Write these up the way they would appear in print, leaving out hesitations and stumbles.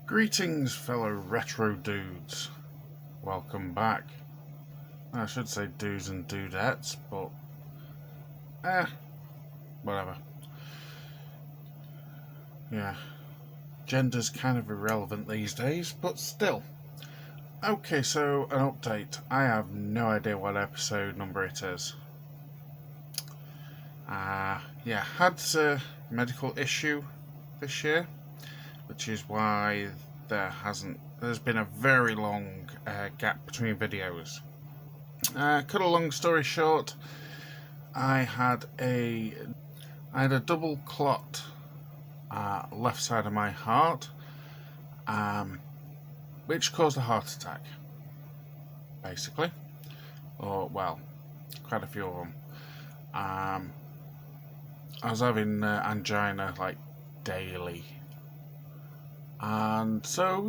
Greetings, fellow retro dudes. Welcome back. I should say dudes and dudettes, but whatever. Yeah, gender's kind of irrelevant these days, but still. Okay, so an update. I have no idea what episode number it is. Had a medical issue this year, which is why there's been a very long gap between videos. Cut a long story short, I had a double clot left side of my heart, which caused a heart attack, basically. Or, well, quite a few of them. I was having angina like daily, and so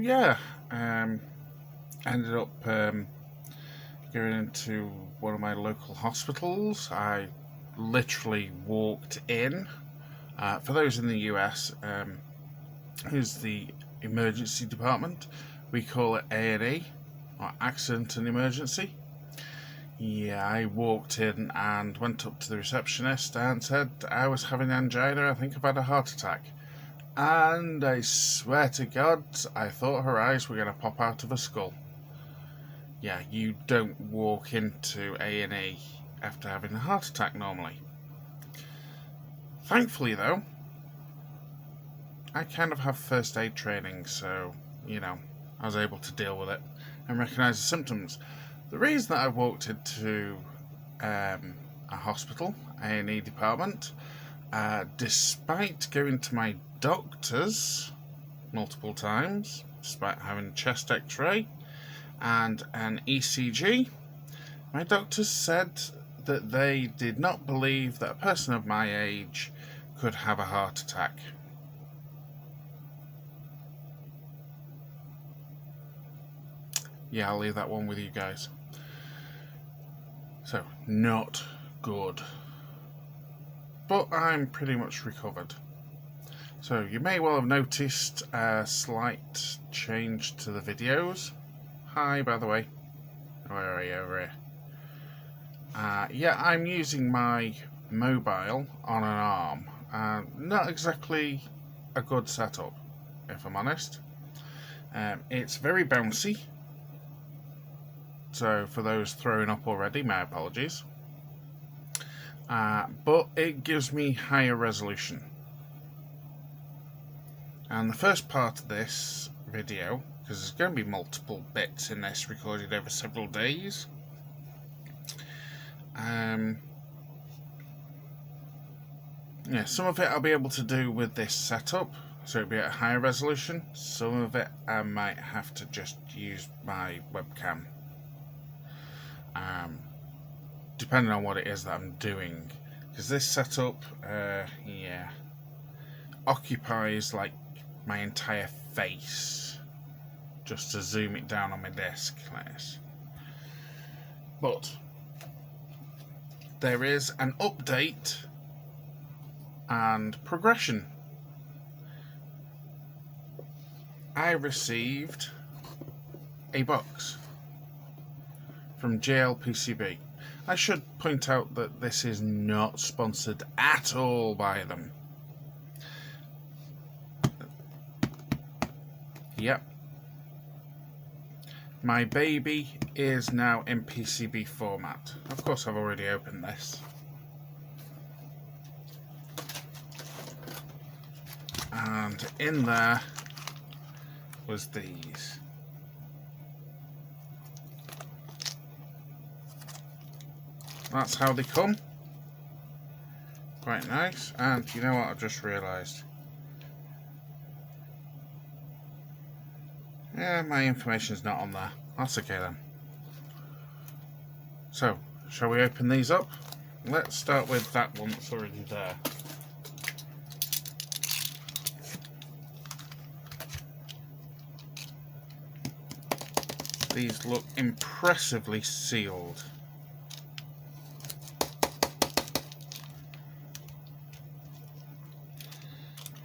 ended up going into one of my local hospitals. I literally walked in. For those in the US, here's the emergency department. We call it A&E, or Accident and Emergency. Yeah, I walked in and went up to the receptionist and said I was having angina, I think I've had a heart attack. And I swear to God, I thought her eyes were going to pop out of her skull. Yeah, you don't walk into A&E after having a heart attack normally. Thankfully though, I kind of have first aid training, so, I was able to deal with it and recognise the symptoms. The reason that I walked into a hospital, A&E department, despite going to my doctors multiple times, despite having a chest x-ray and an ECG, my doctors said that they did not believe that a person of my age could have a heart attack. Yeah, I'll leave that one with you guys. So, not good. But I'm pretty much recovered. So, you may well have noticed a slight change to the videos. Hi, by the way. Where are you? Over here. I'm using my mobile on an arm. Not exactly a good setup, if I'm honest. It's very bouncy. So for those throwing up already, my apologies. But it gives me higher resolution. And the first part of this video, because there's going to be multiple bits in this recorded over several days, some of it I'll be able to do with this setup, so it'll be at a higher resolution. Some of it I might have to just use my webcam. Depending on what it is that I'm doing, because this setup occupies like my entire face just to zoom it down on my desk like this. But there is an update and progression. I received a box from JLPCB. I should point out that this is not sponsored at all by them. Yep. My baby is now in PCB format. Of course, I've already opened this. And in there was these. That's how they come. Quite nice. And you know what, I've just realised. Yeah, my information's not on there. That's okay then. So, shall we open these up? Let's start with that one that's already there. These look impressively sealed.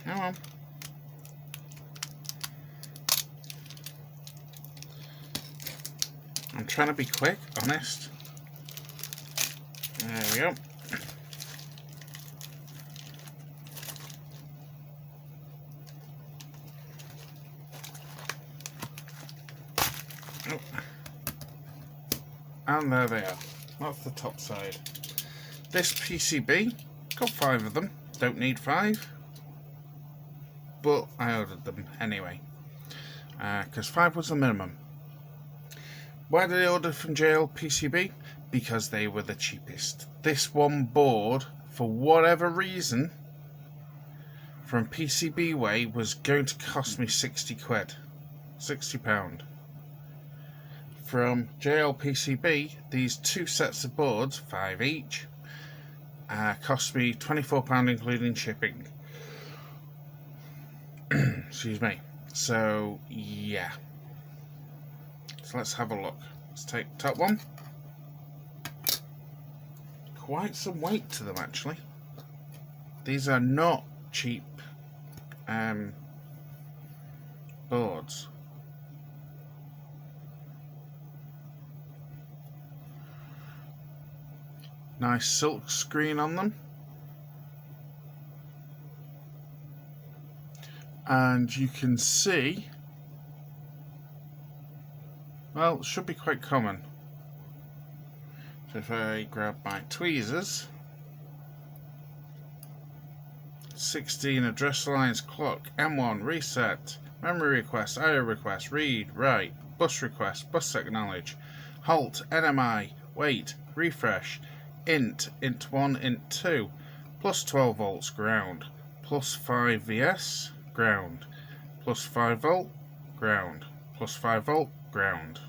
Come on. trying to be quick, honest. There we go. Oh. And there they are. That's the top side. This PCB, got 5 of them. Don't need 5. But I ordered them anyway. Because 5 was the minimum. Why did I order from JL PCB? Because they were the cheapest. This one board, for whatever reason, from PCB Way was going to cost me 60 quid. £60. From JL PCB, these 2 sets of boards, 5 each, cost me £24 including shipping. Excuse me. So, yeah. So let's have a look. Let's take top one. Quite some weight to them, actually. These are not cheap boards. Nice silk screen on them. And you can see, well, it should be quite common. So if I grab my tweezers, 16 address lines, clock, M1, reset, memory request, IO request, read, write, bus request, bus acknowledge, halt, NMI, wait, refresh, int 1, int 2, plus 12 volts ground, plus 5 VS, ground, plus 5 volt, ground, plus 5 volt, ground.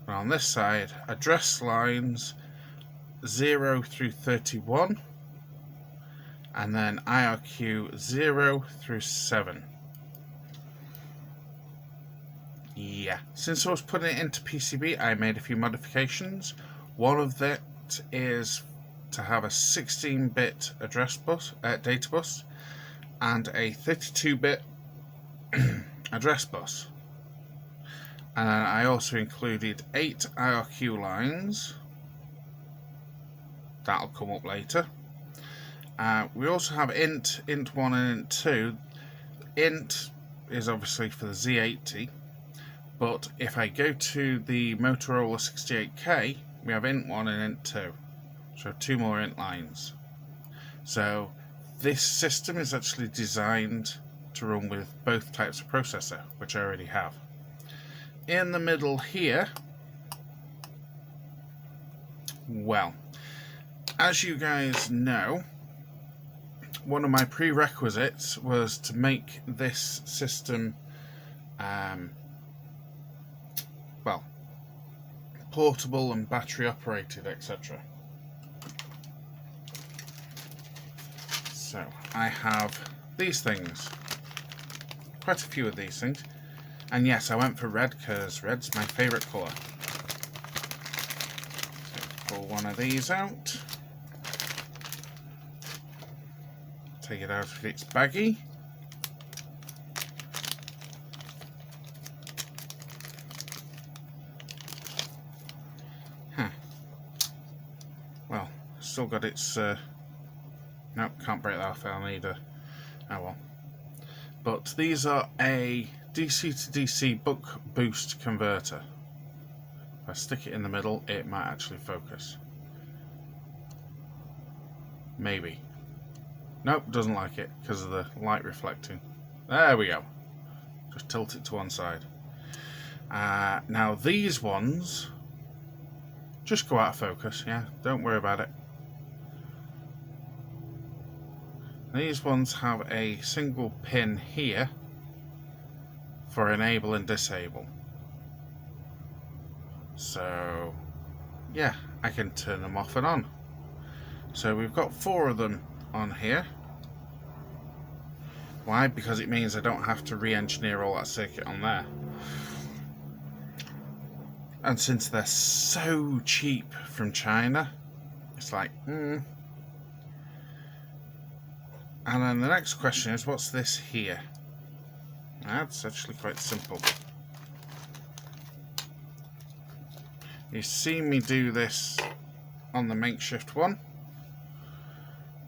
And on this side, address lines 0 through 31, and then IRQ 0 through 7. Yeah, since I was putting it into PCB, I made a few modifications. One of that is to have a 16-bit address bus, data bus, and a 32-bit address bus. And then I also included 8 IRQ lines. That'll come up later. We also have int 1 and int 2. Int is obviously for the Z80, but if I go to the Motorola 68K, we have int 1 and int 2. So 2 more int lines. So this system is actually designed to run with both types of processor, which I already have. In the middle here, well, as you guys know, one of my prerequisites was to make this system well, portable and battery operated, etc. So I have these things, quite a few of these things. And yes, I went for red because red's my favourite colour. So pull one of these out. Take it out if it's baggy. Well, still got its... nope, can't break that off. I'll need a... oh well. But these are a DC to DC buck boost converter. If I stick it in the middle, it might actually focus. Maybe. Nope, doesn't like it because of the light reflecting. There we go. Just tilt it to one side. Now these ones just go out of focus, yeah, don't worry about it. These ones have a single pin here for enable and disable. So yeah, I can turn them off and on. So we've got 4 of them on here. Why? Because it means I don't have to re-engineer all that circuit on there. And since they're so cheap from China, it's like, And then the next question is, what's this here? That's actually quite simple. You've seen me do this on the makeshift one.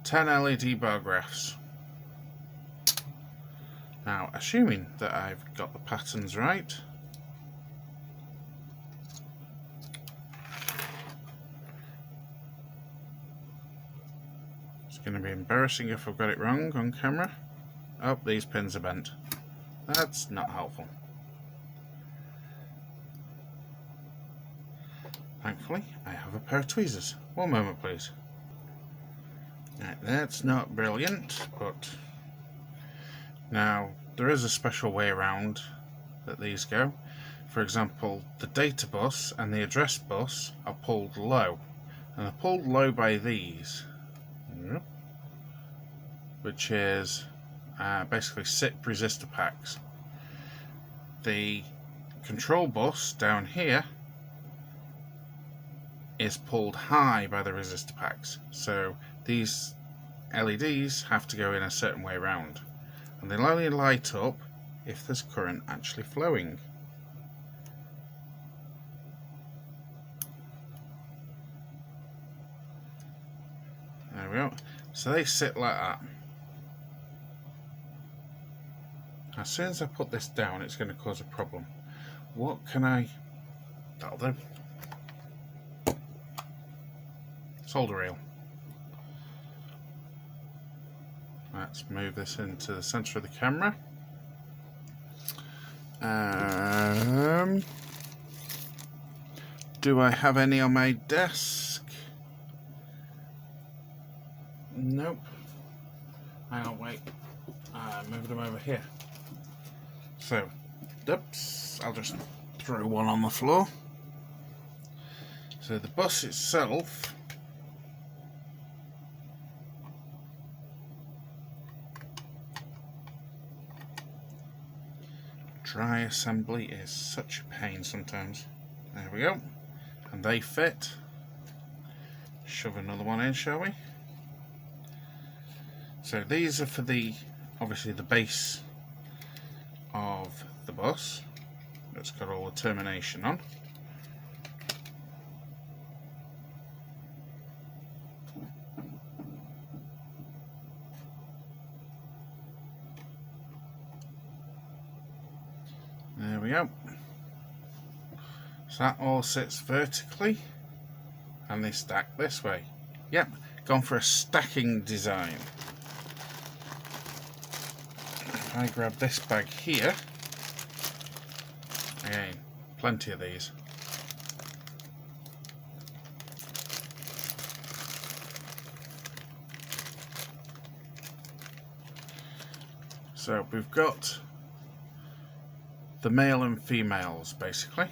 10 LED bar graphs. Now, assuming that I've got the patterns right, it's going to be embarrassing if I've got it wrong on camera. Oh, these pins are bent. That's not helpful. Thankfully, I have a pair of tweezers. One moment, please. Right, that's not brilliant, but now there is a special way around that these go. For example, the data bus and the address bus are pulled low, and they're pulled low by these, which is basically SIP resistor packs. The control bus down here is pulled high by the resistor packs, so these LEDs have to go in a certain way around, and they'll only light up if there's current actually flowing. There we go. So they sit like that. As soon as I put this down, it's going to cause a problem. What can I... That'll do. Solder reel. Let's move this into the centre of the camera. Do I have any on my desk? Nope. Hang on, wait. Move them over here. So, oops, I'll just throw one on the floor. So the bus itself dry assembly is such a pain sometimes. There we go. And they fit. Shove another one in, shall we? So these are for the, obviously the base of the bus. It's got all the termination on. There we go. So that all sits vertically and they stack this way. Yep, gone for a stacking design. If I grab this bag here, again, plenty of these. So we've got the male and females basically.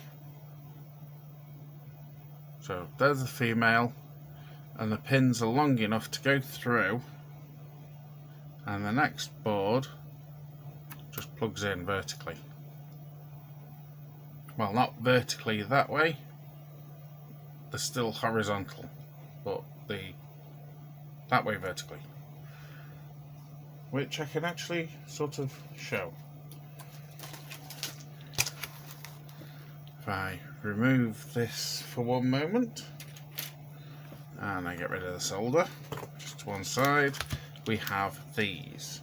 So there's the female, and the pins are long enough to go through, and the next board just plugs in vertically. Well, not vertically that way, they're still horizontal, but that way vertically, which I can actually sort of show. If I remove this for one moment and I get rid of the solder, just to one side, we have these.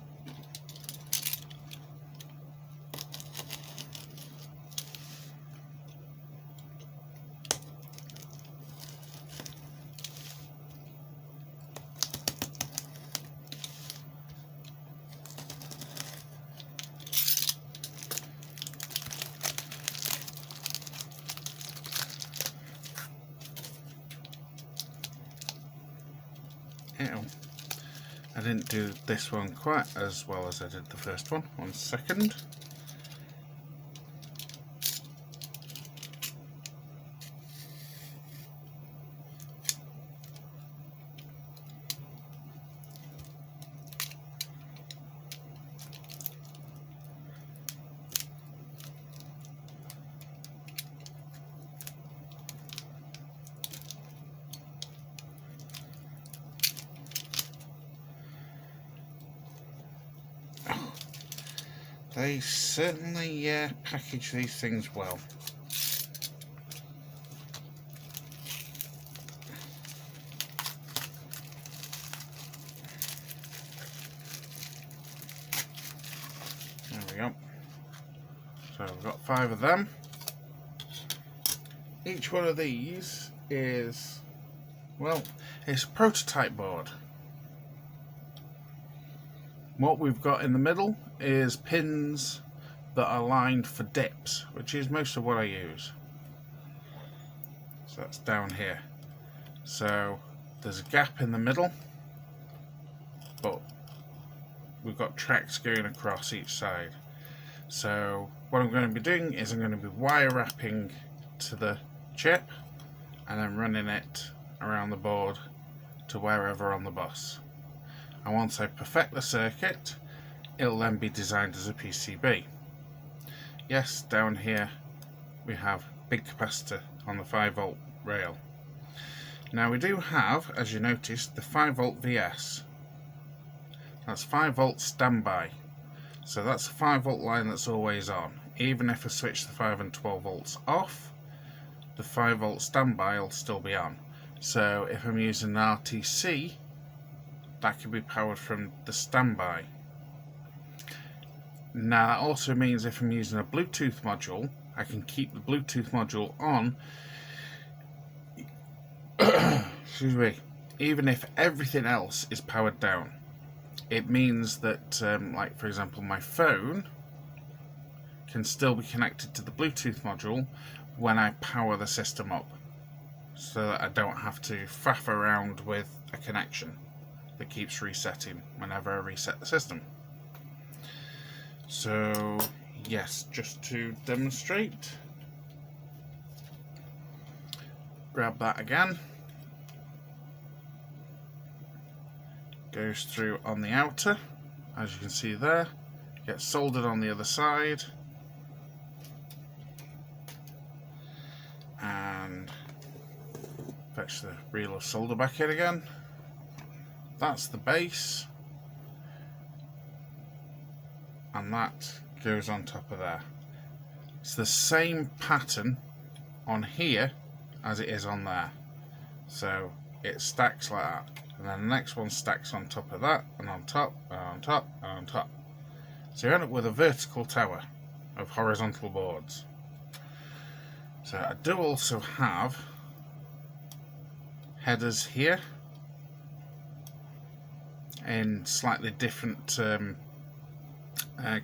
I didn't do this one quite as well as I did the first one. 1 second. They certainly package these things well. go. So we've got 5 of them. Each one of these is, well, it's a prototype board. What we've got in the middle is pins that are lined for dips, which is most of what I use. So that's down here. So there's a gap in the middle, but we've got tracks going across each side. So what I'm going to be doing is I'm going to be wire wrapping to the chip and then running it around the board to wherever on the bus. And once I perfect the circuit, it'll then be designed as a PCB. Yes, down here we have big capacitor on the 5V rail. Now we do have, as you noticed, the 5V VS. That's 5V standby. So that's a 5V line that's always on. Even if I switch the 5 and 12V off, the 5V standby will still be on. So if I'm using an RTC, that can be powered from the standby. Now that also means if I'm using a Bluetooth module, I can keep the Bluetooth module on excuse me, even if everything else is powered down. It means that, like for example, my phone can still be connected to the Bluetooth module when I power the system up, so that I don't have to faff around with a connection that keeps resetting whenever I reset the system. So yes, just to demonstrate, grab that again, goes through on the outer, as you can see there, gets soldered on the other side, and fetch the reel of solder back in again. That's the base, and that goes on top of there. It's the same pattern on here as it is on there, so it stacks like that, and then the next one stacks on top of that, and on top, and on top, and on top. So you end up with a vertical tower of horizontal boards. So I do also have headers here in slightly different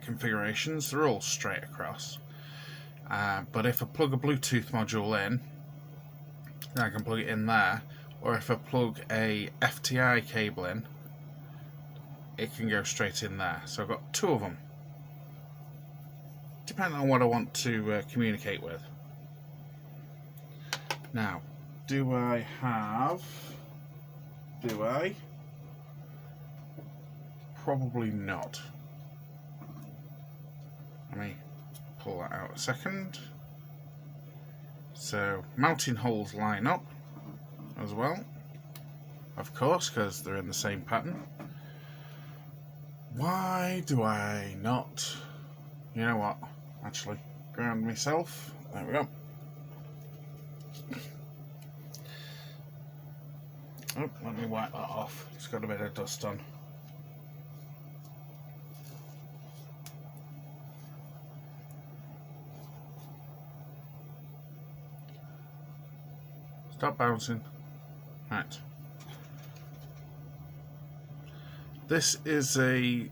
configurations. They're all straight across, but if I plug a Bluetooth module in, then I can plug it in there, or if I plug a FTI cable in, it can go straight in there. So I've got 2 of them, depending on what I want to communicate with. Now, do I? Probably not. Let me pull that out a second. So mounting holes line up as well, of course, because they're in the same pattern. Why do I not? You know what? Actually, ground myself. There we go. Oh, let me wipe that off. It's got a bit of dust on. Stop bouncing. Right. This is a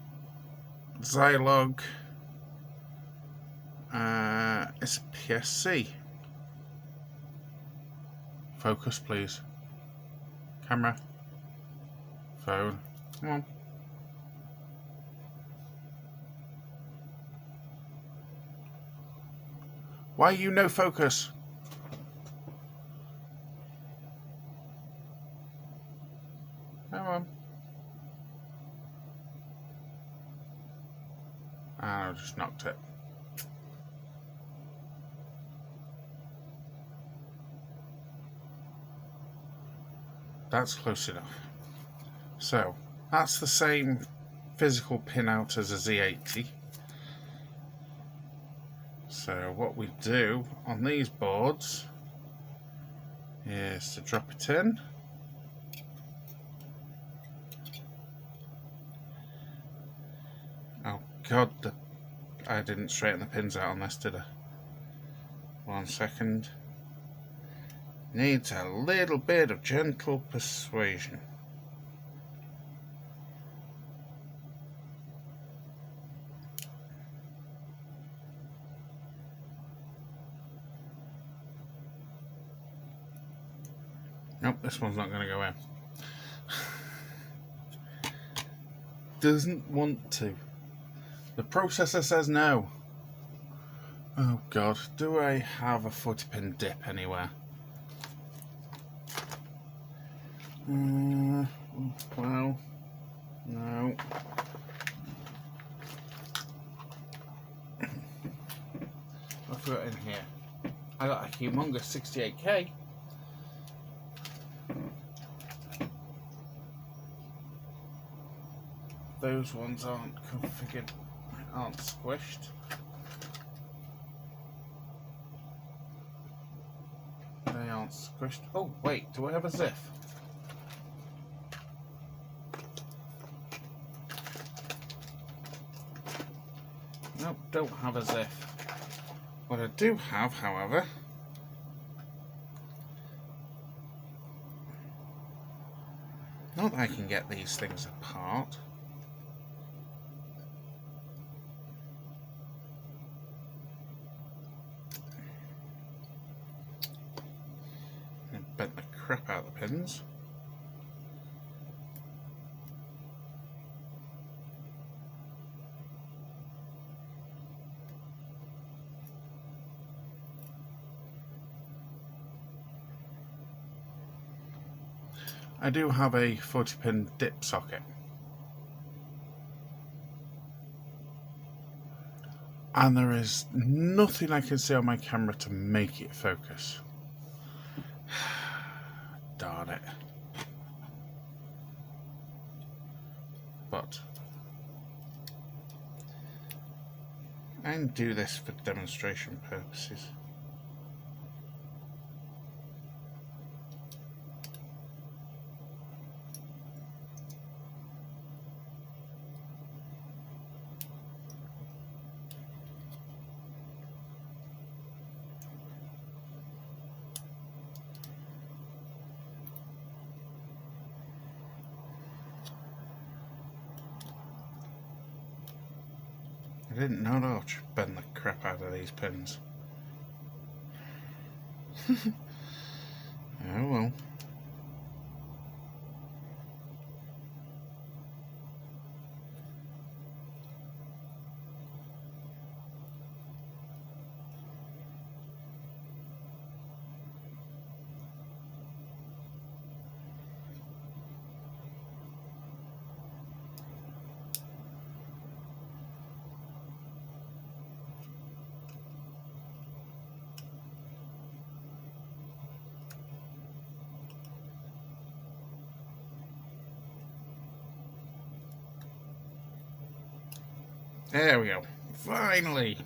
Zilog. It's a PSC. Focus, please. Camera. Phone. Come on. Why are you no focus? Come on. I just knocked it. That's close enough. So, that's the same physical pinout as a Z80. So what we do on these boards is to drop it in. Oh God, the I didn't straighten the pins out on this, did I? 1 second. Needs a little bit of gentle persuasion. Nope, this one's not going to go in. Doesn't want to. The processor says no. Oh god, do I have a 40 pin dip anywhere? Well, no. I've got in here. I got a humongous 68K. Those ones aren't configured, aren't squished. They aren't squished. Oh wait, do I have a ZIF? Nope, don't have a ZIF. What I do have, however, not that I can get these things apart. I bent the crap out of the pins. I do have a 40 pin dip socket. And there is nothing I can see on my camera to make it focus. Darn it. But I can do this for demonstration purposes. I didn't know that I should bend the crap out of these pins. Oh well. There we go. Finally.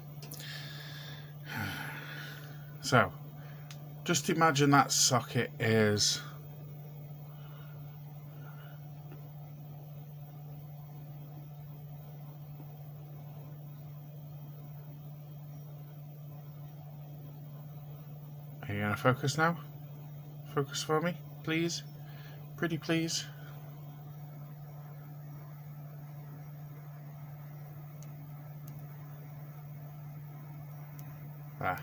So, just imagine that socket is Are you going to focus now? Focus for me, please. Pretty please. Ah.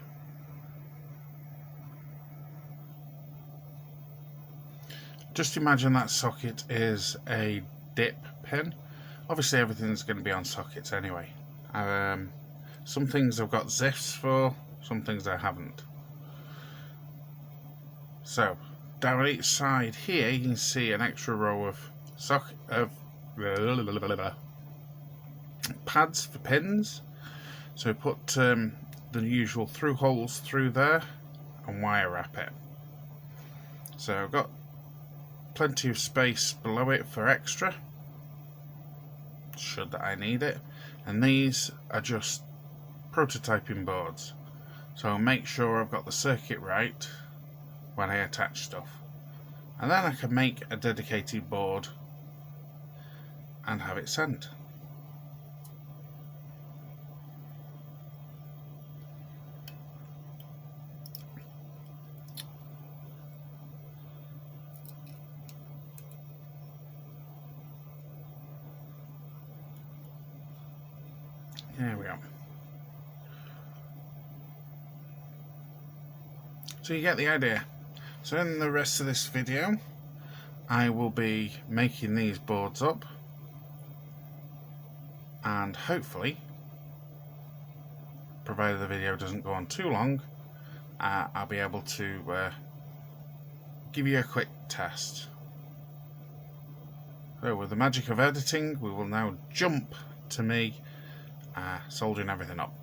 Just imagine that socket is a dip pin. Obviously everything's going to be on sockets anyway. Some things I've got ZIFs for, some things I haven't. So, down each side here you can see an extra row of pads for pins. So put the usual through holes through there and wire wrap it. So I've got plenty of space below it for extra, should I need it. And these are just prototyping boards. So I'll make sure I've got the circuit right when I attach stuff. And then I can make a dedicated board and have it sent. There we go. So you get the idea. So in the rest of this video, I will be making these boards up, and hopefully, provided the video doesn't go on too long, I'll be able to give you a quick test. So with the magic of editing, we will now jump to me soldering everything up.